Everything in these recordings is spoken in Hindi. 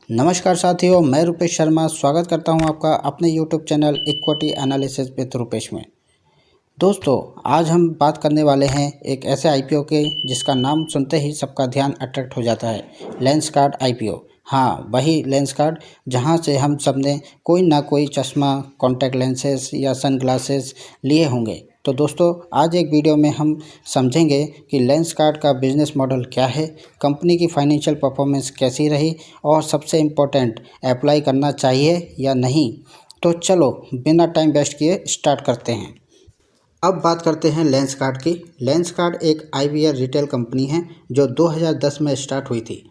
नमस्कार साथियों, मैं रुपेश शर्मा स्वागत करता हूं आपका अपने YouTube channel equity analysis with Rupesh में। दोस्तों, आज हम बात करने वाले हैं एक ऐसे IPO के जिसका नाम सुनते ही सबका ध्यान अट्रैक्ट हो जाता है, लेंसकार्ट IPO। हाँ, वही लेंसकार्ट जहां से हम सब ने कोई ना कोई चश्मा, कॉन्टैक्ट लेंसेज या सनग्लासेस लिए होंगे। तो दोस्तों, आज एक वीडियो में हम समझेंगे कि लेंसकार्ट का बिजनेस मॉडल क्या है, कंपनी की फाइनेंशियल परफॉर्मेंस कैसी रही और सबसे इम्पोर्टेंट, अप्लाई करना चाहिए या नहीं। तो चलो बिना टाइम वेस्ट किए स्टार्ट करते हैं। अब बात करते हैं लेंसकार्ट की। लेंसकार्ट एक आईवीआर रिटेल कंपनी है जो 2010 में स्टार्ट हुई थी।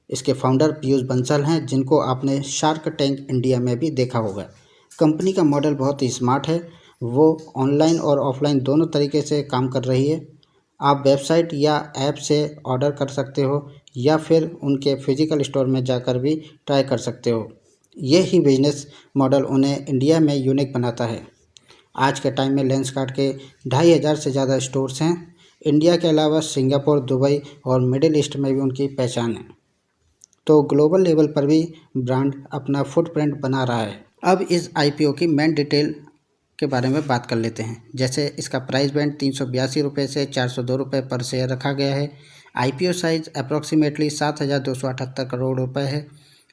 इसके फाउंडर पीयूष बंसल हैं, जिनको आपने शार्क टैंक इंडिया में भी देखा होगा। कंपनी का मॉडल बहुत ही स्मार्ट है, वो ऑनलाइन और ऑफलाइन दोनों तरीके से काम कर रही है। आप वेबसाइट या ऐप से ऑर्डर कर सकते हो या फिर उनके फिजिकल स्टोर में जाकर भी ट्राई कर सकते हो। ये ही बिजनेस मॉडल उन्हें इंडिया में यूनिक बनाता है। आज के टाइम में लेंसकार्ट के 2500 से ज़्यादा स्टोर्स हैं। इंडिया के अलावा सिंगापुर, दुबई और मिडिल ईस्ट में भी उनकी पहचान है। तो ग्लोबल लेवल पर भी ब्रांड अपना फुटप्रिंट बना रहा है। अब इस IPO की मेन डिटेल के बारे में बात कर लेते हैं। जैसे इसका प्राइस बैंड 382 रुपये से 402 रुपये पर शेयर रखा गया है। IPO साइज अप्रॉक्सीमेटली 7,278 करोड़ रुपए है।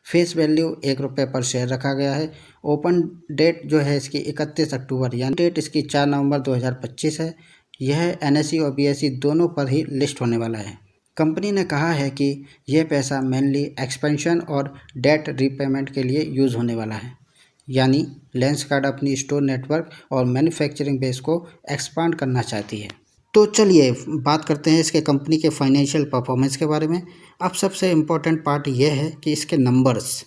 फेस वैल्यू 1 रुपये पर शेयर रखा गया है। ओपन डेट जो है इसकी 31 अक्टूबर, यानी डेट इसकी 4 नवंबर 2025 है। यह NSE और BSE दोनों पर ही लिस्ट होने वाला है। कंपनी ने कहा है कि यह पैसा मेनली एक्सपेंशन और डेट रीपेमेंट के लिए यूज़ होने वाला है, यानी लेंसकार्ट अपनी स्टोर नेटवर्क और मैन्युफैक्चरिंग बेस को एक्सपांड करना चाहती है। तो चलिए बात करते हैं इसके कंपनी के फाइनेंशियल परफॉर्मेंस के बारे में। अब सबसे इम्पोर्टेंट पार्ट यह है कि इसके नंबर्स।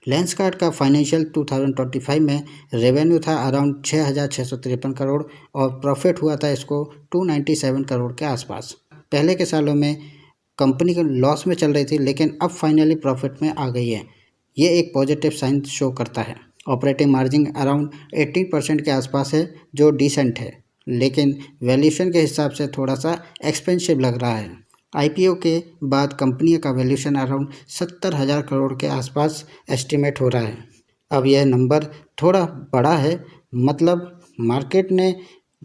लेंसकार्ट का फाइनेंशियल 2025 में रेवेन्यू था अराउंड 6,653 करोड़ और प्रॉफिट हुआ था इसको 297 करोड़ के आसपास। पहले के सालों में कंपनी के लॉस में चल रही थी, लेकिन अब फाइनली प्रॉफिट में आ गई है। ये एक पॉजिटिव साइन शो करता है। ऑपरेटिंग मार्जिन अराउंड 18% के आसपास है, जो डिसेंट है, लेकिन वैल्यूएशन के हिसाब से थोड़ा सा एक्सपेंसिव लग रहा है। IPO के बाद कंपनी का वैल्यूएशन अराउंड 70,000 करोड़ के आसपास एस्टिमेट हो रहा है। अब यह नंबर थोड़ा बड़ा है, मतलब मार्केट ने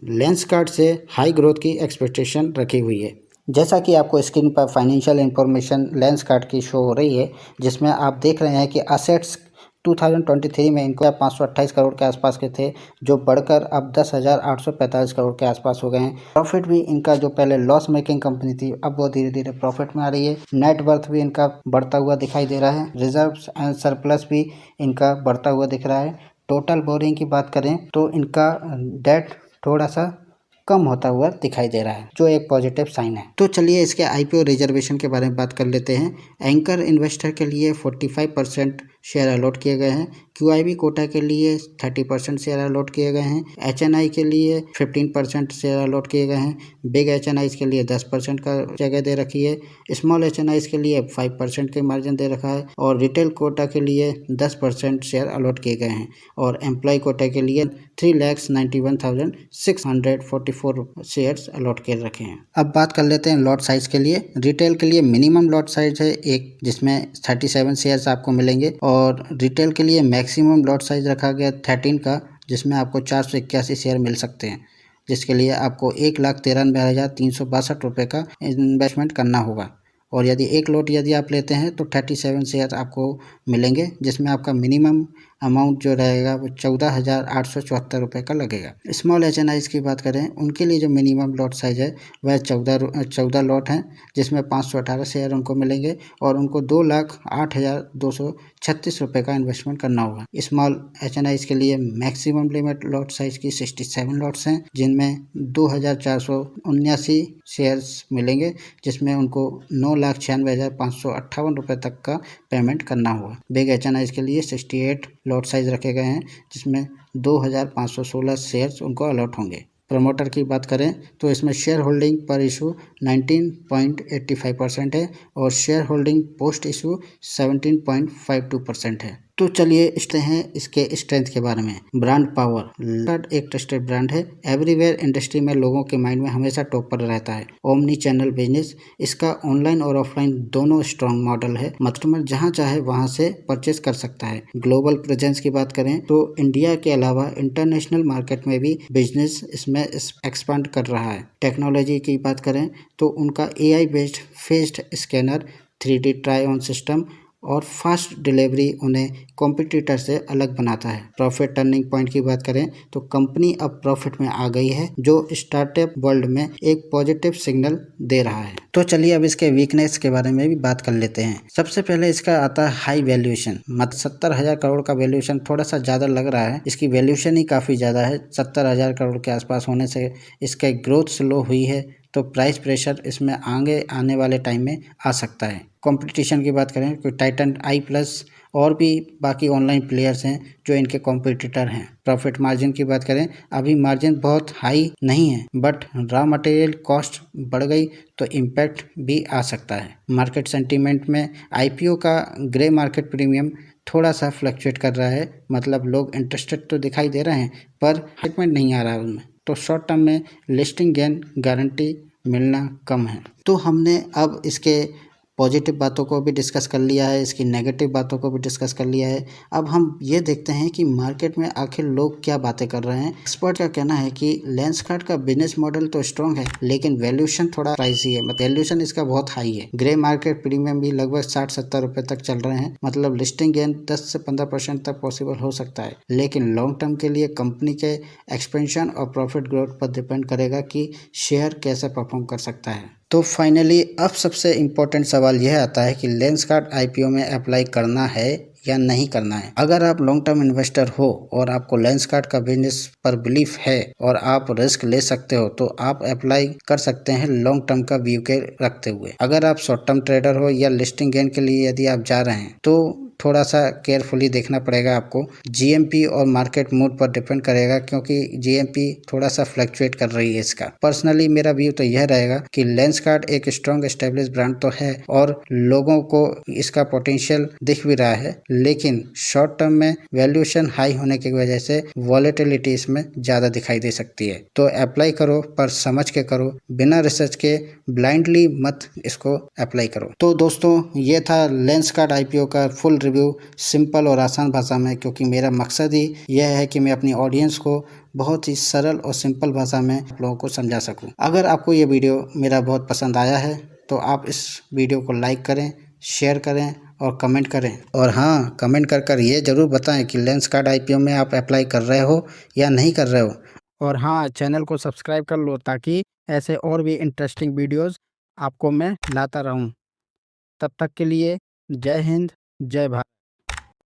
लेंसकार्ट से हाई ग्रोथ की एक्सपेक्टेशन रखी हुई है। जैसा कि आपको स्क्रीन पर फाइनेंशियल इंफॉर्मेशन लेंसकार्ट की शो हो रही है, जिसमें आप देख रहे हैं कि असेट्स 2023 में इनको 528 करोड़ के आसपास के थे, जो बढ़कर अब 10,845 करोड़ के आसपास हो गए हैं। प्रॉफिट भी इनका, जो पहले लॉस मेकिंग कंपनी थी, अब वो धीरे धीरे प्रॉफिट में आ रही है। नेट वर्थ भी इनका बढ़ता हुआ दिखाई दे रहा है। रिजर्व्स एंड सरप्लस भी इनका बढ़ता हुआ दिख रहा है। टोटल बोरिंग की बात करें तो इनका डेट थोड़ा सा कम होता हुआ दिखाई दे रहा है, जो एक पॉजिटिव साइन है। तो चलिए इसके IPO रिजर्वेशन के बारे में बात कर लेते हैं। एंकर इन्वेस्टर के लिए 45% शेयर अलॉट किए गए हैं। QIB कोटा के लिए 30% शेयर अलॉट किए गए हैं। HNI के लिए 15% शेयर अलॉट किए गए हैं। बिग HNI के लिए 10% का जगह दे रखी है। स्मॉल HNI के लिए 5% के मार्जिन दे रखा है और रिटेल कोटा के लिए 10% शेयर अलॉट किए गए हैं और एम्प्लॉय कोटा के लिए 3,91,644 शेयर्स अलॉट कर रखे हैं। अब बात कर लेते हैं लॉट साइज के लिए। रिटेल के लिए मिनिमम लॉट साइज है एक, जिसमें 37 शेयर्स आपको मिलेंगे और रिटेल के लिए मैक्सिमम लॉट साइज रखा गया 13 का, जिसमें आपको 481 शेयर मिल सकते हैं, जिसके लिए आपको 1,93,362 रुपये का इन्वेस्टमेंट करना होगा। और यदि एक लॉट यदि आप लेते हैं तो 37 शेयर आपको मिलेंगे, जिसमें आपका मिनिमम अमाउंट जो रहेगा वो 14,874 रुपये का लगेगा। स्मॉल HNI की बात करें, उनके लिए जो मिनिमम लॉट साइज है वह 14 लॉट हैं, जिसमें 518 शेयर उनको मिलेंगे और उनको 2,08,236 रुपये का इन्वेस्टमेंट करना होगा। स्मॉल HNI के लिए मैक्सिमम लिमिट लॉट साइज की 67 लॉट्स हैं, जिनमें 2,479 शेयर्स मिलेंगे, जिसमें उनको 9,96,558 रुपये तक का पेमेंट करना होगा। बिग HNI के लिए 68 लॉट साइज रखे गए हैं, जिसमें 2,516 शेयर्स उनको अलॉट होंगे। प्रमोटर की बात करें तो इसमें शेयर होल्डिंग पर इशू 19.85% है और शेयर होल्डिंग पोस्ट इशू 17.52% है। तो चलिए इसते हैं इसके स्ट्रेंथ के बारे में। ब्रांड पावर, लेंसकार्ट एक ट्रस्टेड ब्रांड है, एवरीवेयर इंडस्ट्री में लोगों के माइंड में हमेशा टॉप पर रहता है। ओमनी चैनल बिजनेस, इसका ऑनलाइन और ऑफलाइन दोनों स्ट्रॉन्ग मॉडल है। कस्टमर जहां चाहे वहां से परचेस कर सकता है। ग्लोबल प्रेजेंस की बात करें तो इंडिया के अलावा इंटरनेशनल मार्केट में भी बिजनेस इसमें एक्सपांड कर रहा है। टेक्नोलॉजी की बात करें तो उनका AI based faced scanner, 3D try on system और फास्ट डिलीवरी उन्हें कॉम्पिटिटर से अलग बनाता है। प्रॉफिट टर्निंग पॉइंट की बात करें तो कंपनी अब प्रॉफिट में आ गई है, जो स्टार्टअप वर्ल्ड में एक पॉजिटिव सिग्नल दे रहा है। तो चलिए अब इसके वीकनेस के बारे में भी बात कर लेते हैं। सबसे पहले इसका आता है हाई वैल्यूएशन, 70,000 करोड़ का वैल्यूएशन थोड़ा सा ज़्यादा लग रहा है। इसकी वैल्यूएशन ही काफ़ी ज़्यादा है, 70,000 करोड़ के आसपास होने से इसका ग्रोथ स्लो हुई है, तो प्राइस प्रेशर इसमें आगे आने वाले टाइम में आ सकता है। कंपटीशन की बात करें तो टाइटन आई प्लस और भी बाकी ऑनलाइन प्लेयर्स हैं जो इनके कॉम्पिटिटर हैं। प्रॉफिट मार्जिन की बात करें, अभी मार्जिन बहुत हाई नहीं है, बट रॉ मटेरियल कॉस्ट बढ़ गई तो इम्पैक्ट भी आ सकता है। मार्केट सेंटीमेंट में IPO का ग्रे मार्केट प्रीमियम थोड़ा सा फ्लक्चुएट कर रहा है, मतलब लोग इंटरेस्टेड तो दिखाई दे रहे हैं पर हिटमेंट नहीं आ रहा है उनमें, तो शॉर्ट टर्म में लिस्टिंग गेन गारंटी मिलना कम है। तो हमने अब इसके पॉजिटिव बातों को भी डिस्कस कर लिया है, इसकी नेगेटिव बातों को भी डिस्कस कर लिया है। अब हम ये देखते हैं कि मार्केट में आखिर लोग क्या बातें कर रहे हैं। एक्सपर्ट का कहना है कि लेंसकार्ट का बिजनेस मॉडल तो स्ट्रॉन्ग है, लेकिन वैल्यूएशन थोड़ा प्राइसी है, मतलब वैल्यूएशन इसका बहुत हाई है। ग्रे मार्केट प्रीमियम भी लगभग 60-70 रुपए तक चल रहे हैं, मतलब लिस्टिंग गेन 10 से 15% तक पॉसिबल हो सकता है। लेकिन लॉन्ग टर्म के लिए कंपनी के एक्सपेंशन और प्रॉफिट ग्रोथ पर डिपेंड करेगा कि शेयर कैसे परफॉर्म कर सकता है। तो फाइनली अब सबसे इम्पोर्टेंट सवाल यह आता है कि लेंसकार्ट IPO में अप्लाई करना है या नहीं करना है। अगर आप लॉन्ग टर्म इन्वेस्टर हो और आपको लेंसकार्ट का बिजनेस पर बिलीफ है और आप रिस्क ले सकते हो, तो आप अप्लाई कर सकते हैं लॉन्ग टर्म का व्यू के रखते हुए। अगर आप शॉर्ट टर्म ट्रेडर हो या लिस्टिंग गेन के लिए यदि आप जा रहे हैं तो थोड़ा सा केयरफुली देखना पड़ेगा आपको। GMP और मार्केट मूड पर डिपेंड करेगा, क्योंकि GMP थोड़ा सा फ्लक्चुएट कर रही है इसका। पर्सनली मेरा व्यू तो यह रहेगा कि लेंसकार्ट एक स्ट्रॉन्ग एस्टेब्लिश ब्रांड तो है और लोगों को इसका पोटेंशियल दिख भी रहा है, लेकिन शॉर्ट टर्म में वैल्यूएशन हाई होने की वजह से वॉलेटिलिटी इसमें ज़्यादा दिखाई दे सकती है। तो अप्लाई करो पर समझ के करो, बिना रिसर्च के ब्लाइंडली मत इसको अप्लाई करो। तो दोस्तों ये था लेंसकार्ट IPO का फुल रिव्यू, सिंपल और आसान भाषा में, क्योंकि मेरा मकसद ही यह है कि मैं अपनी ऑडियंस को बहुत ही सरल और सिंपल भाषा में आप लोगों को समझा सकूं। अगर आपको ये वीडियो मेरा बहुत पसंद आया है तो आप इस वीडियो को लाइक करें, शेयर करें और कमेंट करें। और हाँ, कमेंट कर ये ज़रूर बताएं कि लेंसकार्ट IPO में आप अप्लाई कर रहे हो या नहीं कर रहे हो। और हाँ, चैनल को सब्सक्राइब कर लो ताकि ऐसे और भी इंटरेस्टिंग वीडियोज़ आपको मैं लाता रहूँ। तब तक के लिए जय हिंद, जय भारत।